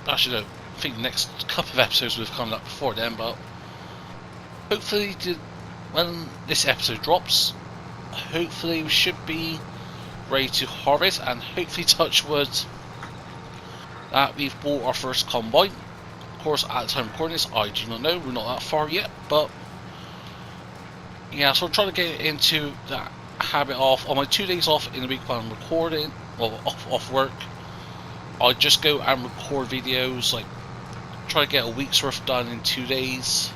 actually no, I think the next couple of episodes will have come up before then, but hopefully when this episode drops, hopefully we should be ready to harvest, and hopefully, touch wood, that we've bought our first combine. Of course, at the time of recording this, I do not know, we're not that far yet, but yeah, so I'm trying to get into that habit of, on my 2 days off in the week when I'm recording, well, off work, I just go and record videos, like try to get a week's worth done in 2 days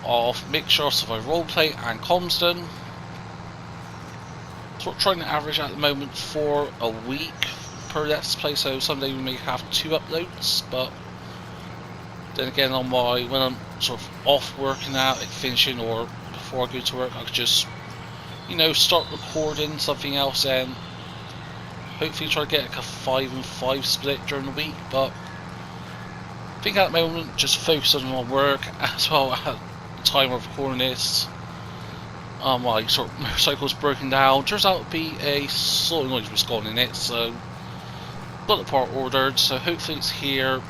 of mixture of survival roleplay and Calmsden. sort of trying to average at the moment for a week per Let's Play, so someday we may have 2 uploads, but then again on my, when I'm sort of off working out, like finishing or before I go to work, I could just, you know, start recording something else and hopefully try to get like a 5 and 5 split during the week, but I think at the moment just focusing on work as well at the time of recording this. My sort of motorcycle's broken down. Turns out to be a solenoid was gone in it, so got the part ordered, so hopefully it's here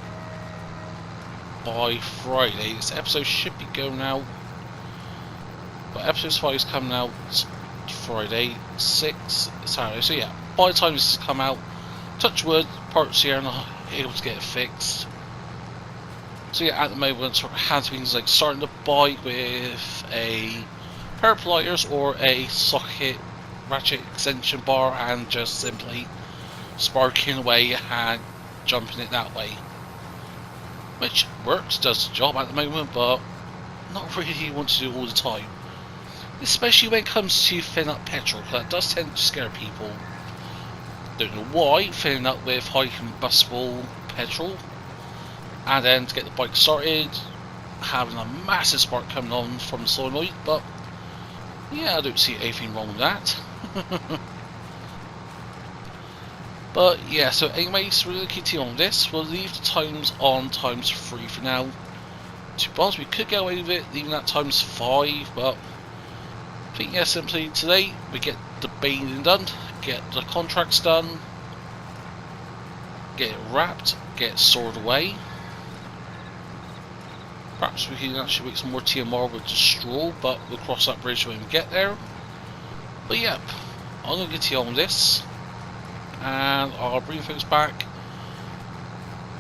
by Friday. This episode should be going out, but episode 5 is coming out Friday, 6 Saturday, so yeah, by the time this has come out, touch wood, parts here and I'm able to get it fixed. So yeah, at the moment sort of hand things like starting the bike with a pair of pliers or a socket ratchet extension bar and just simply sparking away and jumping it that way. Which works, does the job at the moment, but not really want to do all the time. Especially when it comes to filling up petrol, because that does tend to scare people. Don't know why, filling up with high combustible petrol and then to get the bike started, having a massive spark coming on from the solenoid, but yeah, I don't see anything wrong with that. But yeah, so anyways, we're going to continue on this. We'll leave the times on ×3 for now. To be honest, we could get away with it, leaving that ×5, but I think yeah, simply today we get the bathing done, get the contracts done, get it wrapped, get it stored away. Perhaps we can actually make some more TMR with the straw, but we'll cross that bridge when we get there. But yep, I'm going to get you on this, and I'll bring things back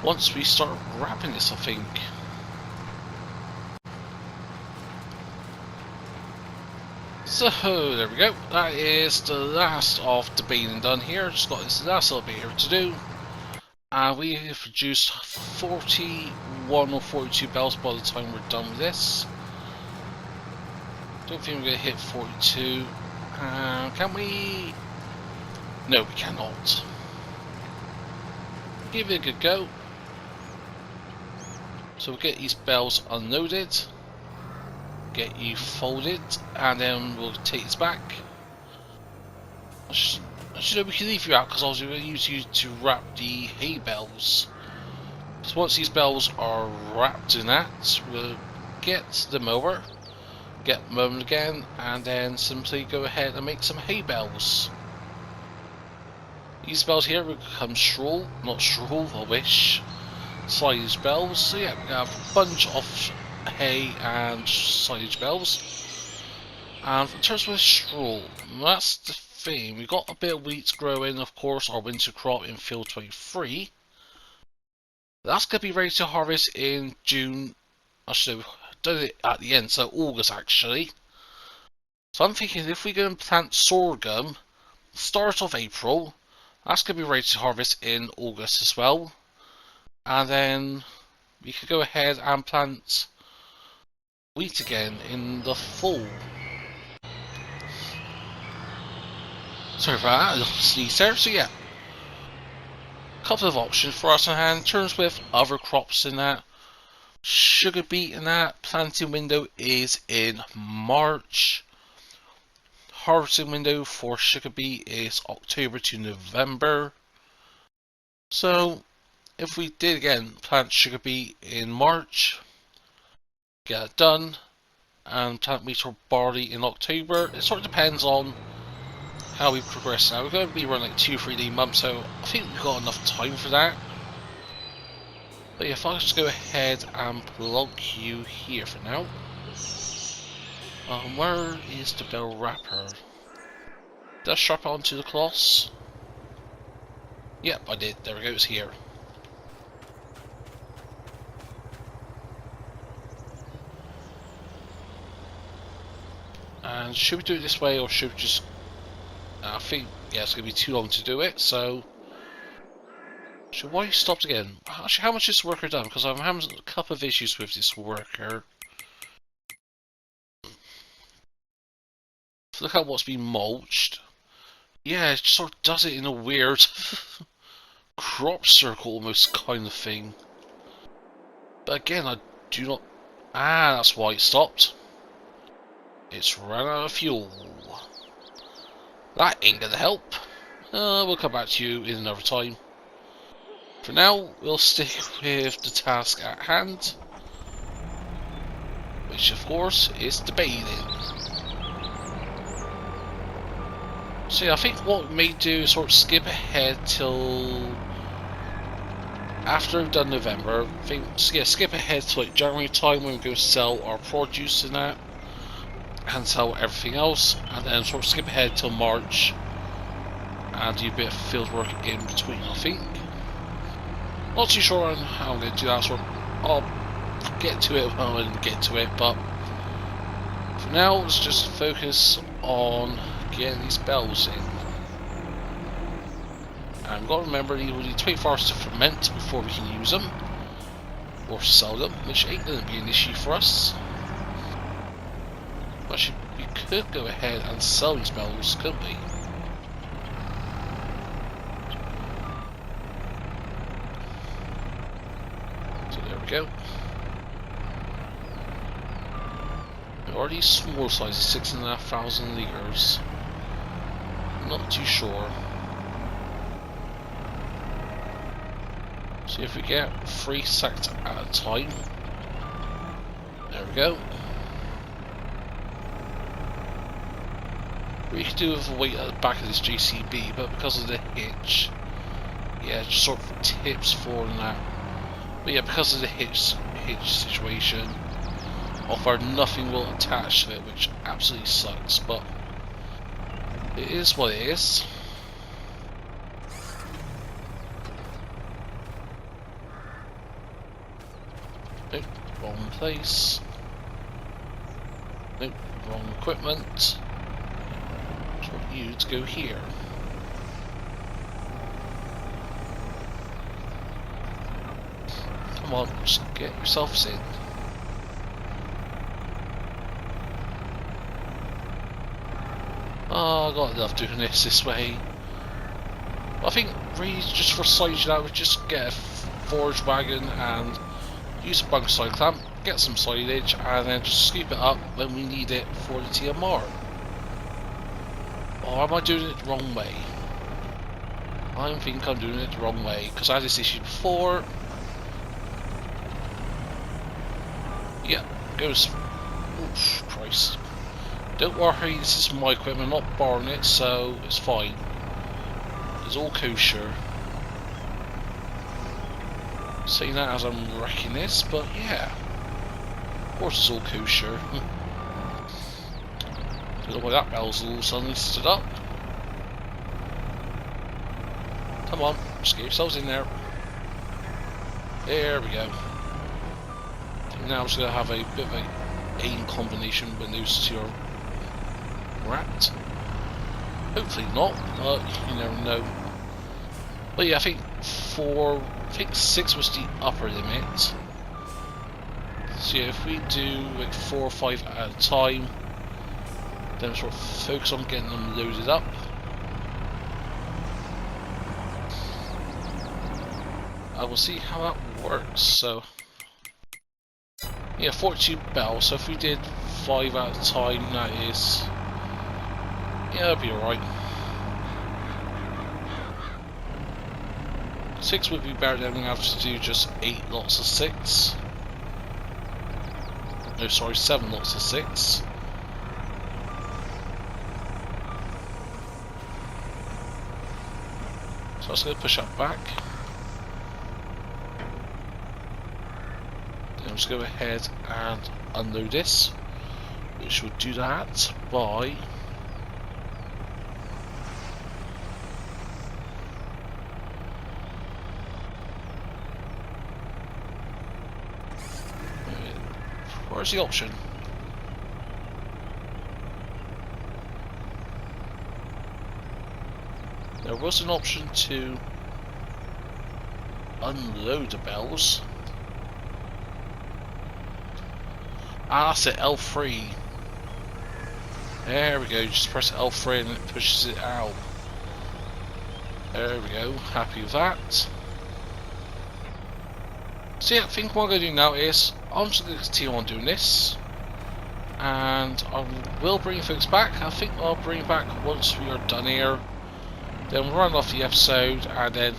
once we start wrapping this, I think. So there we go, that is the last of the bathing done here. Just got this last little bit here to do. And we have produced 41 or 42 bells by the time we're done with this. Don't think we're going to hit 42. Can we? No, we cannot. Give it a good go. So we'll get these bells unloaded, get you folded, and then we'll take this back. Actually, no, we can leave you out because I was going to use you to wrap the hay bales. So once these bells are wrapped in that, we'll get them over, get them over again, and then simply go ahead and make some hay bales. These bells here will become straw, not straw, I wish. Silage bells. So yeah, we have a bunch of hay and silage bells. And in terms of straw, that's the thing. We've got a bit of wheat growing, of course, our winter crop in field 23. That's going to be ready to harvest in June. I should have done it at the end, so August actually. So I'm thinking if we go and plant sorghum, start of April, that's going to be ready to harvest in August as well. And then we could go ahead and plant wheat again in the fall. Sorry for that, a little sneeze there. So yeah, a couple of options for us on hand. In terms with other crops in that, sugar beet in that, planting window is in March. Harvesting window for sugar beet is October to November. So if we did again plant sugar beet in March, get it done, and plant wheat or barley in October, it sort of depends on how we progress now. We're going to be running like 2-3 months, so I think we've got enough time for that. But yeah, if I just go ahead and plug you here for now. Where is the bell wrapper? Did I strap it onto the cloths? Yep, I did. There we go, it's here. And should we do it this way, or should we just... I think, yeah, it's going to be too long to do it, so... Why you stopped again? Actually, how much is this worker done? Because I'm having a couple of issues with this worker. Look at what's been mulched. yeah, it sort of does it in a weird crop circle almost kind of thing. But again, I do not... Ah, that's why it stopped. It's run out of fuel. That ain't gonna help. We'll come back to you in another time. For now, we'll stick with the task at hand, which of course is the bathing. So yeah, I think what we may do is sort of skip ahead till after we've done November. I think, yeah, skip ahead to like January time when we go sell our produce and that, and sell everything else, and then sort of skip ahead till March and do a bit of field work in between, I think. Not too sure on how I'm going to do that, sort of, I'll get to it when I get to it, but for now let's just focus on getting these bells in. And we've got to remember we need 24 hours to ferment before we can use them or sell them, which ain't going to be an issue for us. Actually, we could go ahead and sell these bells, couldn't we? So there we go. Already small sizes, 6,500 litres. Not too sure. See if we get 3 sacked at a time. There we go. We could do with a weight at the back of this JCB, but because of the hitch, yeah, it just sort of tips forward and that. But yeah, because of the hitch situation, offer nothing will attach to it, which absolutely sucks, but it is what it is. Nope, wrong place. Nope, wrong equipment. Just want you to go here. Come on, just get yourselves in. Oh, I got enough doing this way. I think really just for silage now, we just get a forage wagon and use a bunk side clamp, get some silage, and then just scoop it up when we need it for the TMR. Or am I doing it the wrong way? I think I'm doing it the wrong way, because I had this issue before. Yeah, goes. Oof, Christ. Don't worry, this is my equipment, I'm not borrowing it, so it's fine. It's all kosher. Saying that as I'm wrecking this, but yeah. Of course it's all kosher. Don't know why that bell's all suddenly stood up. Come on, just get yourselves in there. There we go. Now I'm just going to have a bit of an aim combination with those two are wrapped. Hopefully not, but you never know. But yeah, I think 6 was the upper limit. So yeah, if we do like 4 or 5 at a time, then sort of focus on getting them loaded up. I will see how that works. So yeah, 42 bells, so if we did 5 at a time, that is... yeah, that'd be alright. 6 would be better than we have to do just 8 lots of 6. No, sorry, 7 lots of 6. So I'm just going to push that back. Then just go ahead and unload this, which would do that by where's the option? There was an option to unload the bells. Ah, that's it, L3. There we go, just press L3 and it pushes it out. There we go, happy with that. So yeah, I think what I'm going to do now is, I'm just going to continue on doing this. And I will bring folks back. I think I'll bring back once we are done here. Then we'll run off the episode and then,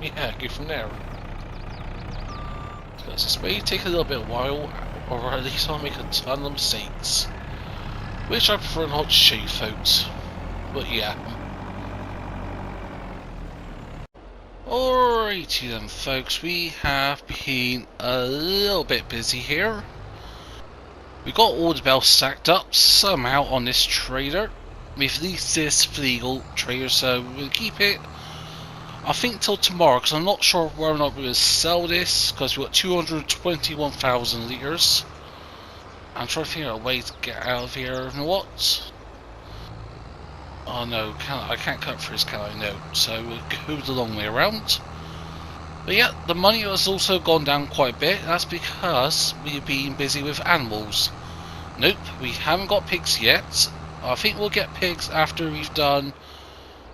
yeah, go from there. Because this may take a little bit of a while, or at least I'll make a ton of mistakes. Which I prefer not to show you folks. But yeah. Alrighty then folks, we have been a little bit busy here. We got all the bells stacked up somehow on this trader. We've leased this legal trader, so we'll keep it, I think, till tomorrow, because I'm not sure whether or not we're going to sell this, because we've got 221,000 litres. I'm trying to figure out a way to get out of here. You know what? Oh no, I can't cut through this, can I? No. So we'll go the long way around. But yeah, the money has also gone down quite a bit. That's because we've been busy with animals. Nope, we haven't got pigs yet. I think we'll get pigs after we've done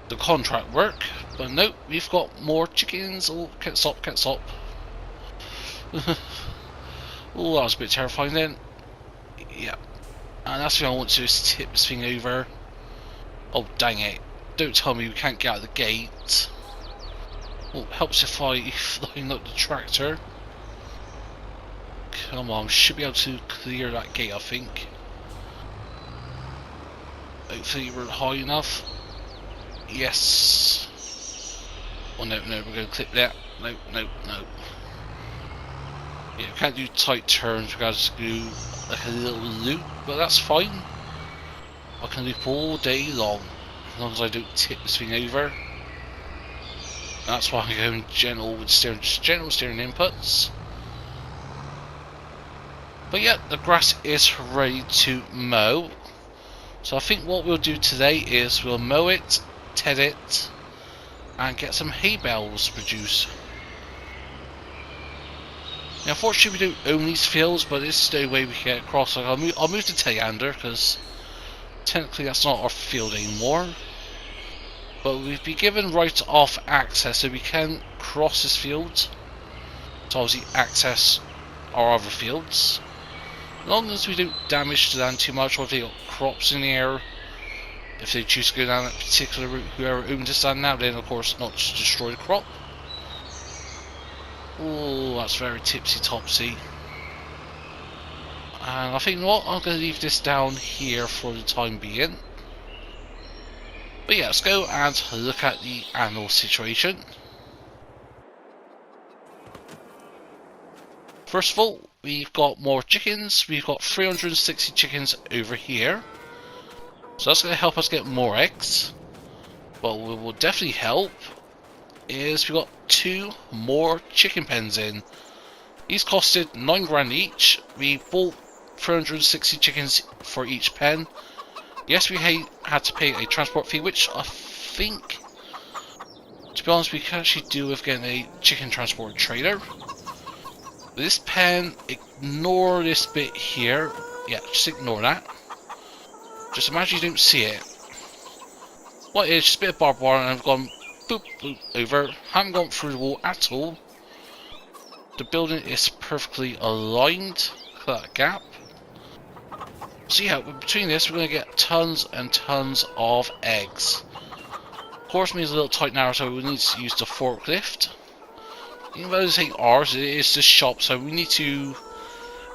the contract work. But nope, we've got more chickens. Oh, can't stop, can't stop. Oh, that was a bit terrifying then. Yeah. And that's what I want to do, is tip this thing over. Oh, dang it. Don't tell me we can't get out of the gate. Well, helps if I line up the tractor. Come on, should be able to clear that gate, I think. Hopefully we're high enough. Yes. Oh no, no, we're going to clip that. No, no, no. Yeah, we can't do tight turns, we gotta just do like a little loop, but that's fine. I can loop all day long, as long as I don't tip this thing over. That's why I'm going gentle with steering, just gentle steering inputs. But yeah, the grass is ready to mow. So I think what we'll do today is we'll mow it, ted it, and get some hay bales produced. Now, unfortunately, we don't own these fields, but this is the only way we can get across. Like, I'll move to Teleander because technically that's not our field anymore. But we've been given right-off access, so we can cross this field to obviously access our other fields. As long as we don't damage the land too much, or if they got crops in the air, if they choose to go down that particular route, whoever owns this land now, then of course not to destroy the crop. Oh, that's very tipsy-topsy. And I think, you know what, I'm going to leave this down here for the time being. But yeah, let's go and look at the animal situation. First of all, we've got more chickens. We've got 360 chickens over here. So that's going to help us get more eggs. But what will definitely help is we've got 2 more chicken pens in. These costed 9 grand each. We bought 360 chickens for each pen. Yes, we had to pay a transport fee, which I think, to be honest, we can actually do with getting a chicken transport trailer. This pen, ignore this bit here. Yeah, just ignore that. Just imagine you don't see it. What is just a bit of barbed wire, and I've gone boop, boop, over. Haven't gone through the wall at all. The building is perfectly aligned. Look at that gap. So yeah, between this we're going to get tons and tons of eggs. Of course, means a little tight now, so we need to use the forklift. Even though this ain't ours, it is the shop, so we need to,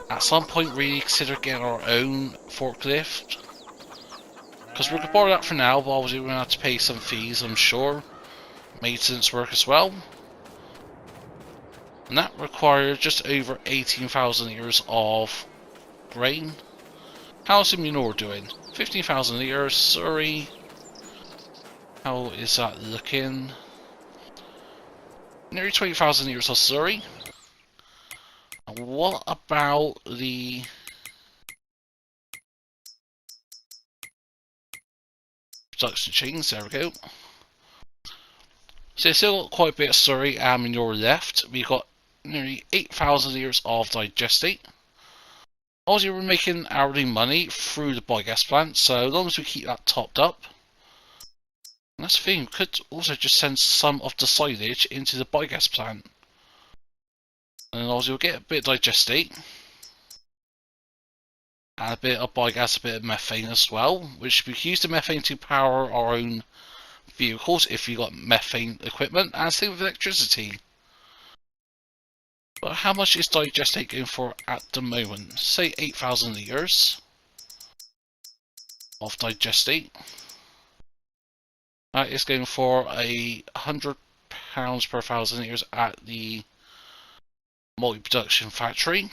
at some point, really consider getting our own forklift. Because we could borrow that for now, but obviously we're going to have to pay some fees, I'm sure. Maintenance work as well. And that requires just over 18,000 litres of grain. How's the manure doing? 15,000 litres, sorry. How is that looking? Nearly 20,000 litres of slurry. And what about the production chains? There we go. So still got quite a bit of slurry and manure left. We've got nearly 8,000 litres of digestate. Obviously we're making hourly money through the biogas plant, so as long as we keep that topped up. And that's the thing, we could also just send some of the silage into the biogas plant. And also you'll get a bit of digestate. And a bit of biogas, a bit of methane as well, which we can use the methane to power our own vehicles if you've got methane equipment, and same with electricity. But how much is digestate going for at the moment? Say 8,000 litres of digestate. That is going for £100 per 1,000 litres at the multi-production factory.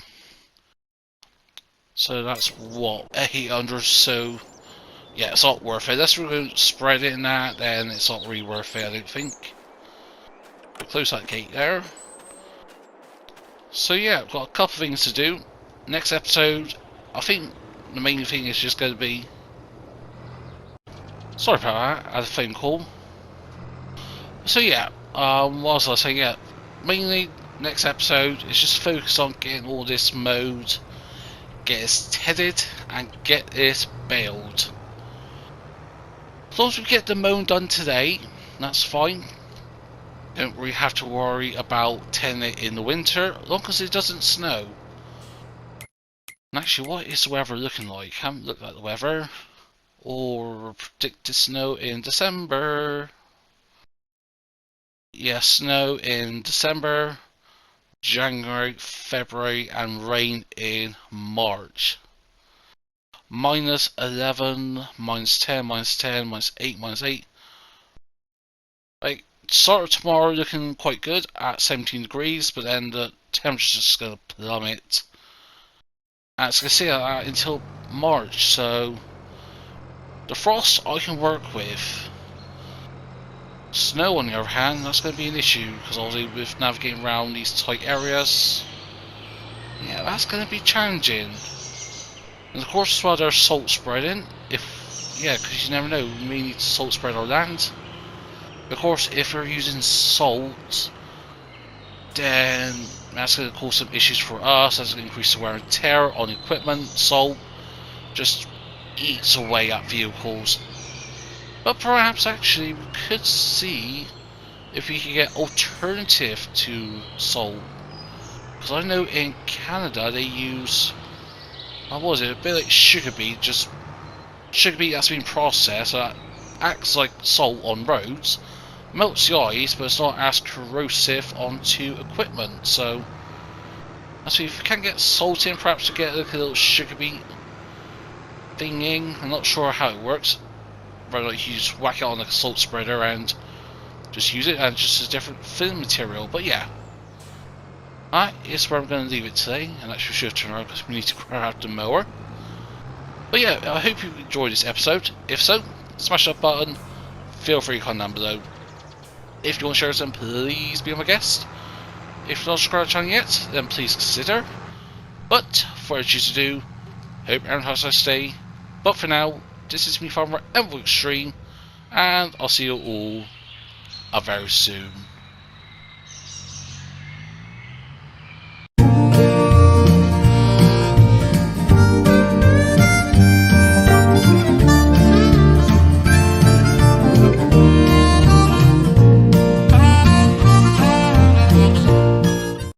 So that's what, 800, so yeah, it's not worth it. Let's spread it in that, then it's not really worth it, I don't think. We'll close that gate there. So yeah, I've got a couple of things to do. Next episode, I think the main thing is just going to be... Sorry about that, I had a phone call. So yeah, what was I saying? Yeah, mainly next episode is just focus on getting all this mowed, get it tedded, and get it baled. As long as we get the mowing done today, that's fine. Don't really have to worry about tending it in the winter, as long as it doesn't snow. And actually, what is the weather looking like? I haven't looked at the weather. Or predicted snow in December. Yeah, snow in December, January, February, and rain in March. -11, -10, -10, -8, -8. Like, start of tomorrow looking quite good at 17 degrees, but then the temperature's just going to plummet. And it's going to stay like that until March, so the frost I can work with. Snow, on the other hand, that's going to be an issue, because obviously with navigating around these tight areas, yeah, that's going to be challenging. And of course, as well, there's salt spreading. Because you never know, we may need to salt spread our land. Of course, if we're using salt, then that's going to cause some issues for us. That's going to increase the wear and tear on equipment. Salt just eats away at vehicles. But perhaps actually we could see if we could get alternative to salt. Because I know in Canada they use, what was it, a bit like sugar beet, just sugar beet that's been processed, so that acts like salt on roads, melts the ice, but it's not as corrosive onto equipment. So if we can get salt in, perhaps to get like a little sugar beet thing in. I'm not sure how it works. Rather, like you just whack it on like a salt spreader and just use it, and just a different film material. But yeah, that is where I'm going to leave it today, and actually should turn around because we need to grab the mower. But yeah, I hope you enjoyed this episode. If so, smash that button. Feel free to comment down below. If you want to share some, please be my guest. If you're not subscribed to the channel yet, then please consider. But for what I choose to do, hope everyone has a nice day. But for now, this is me, farmer EnvoyXtreme, and I'll see you all very soon.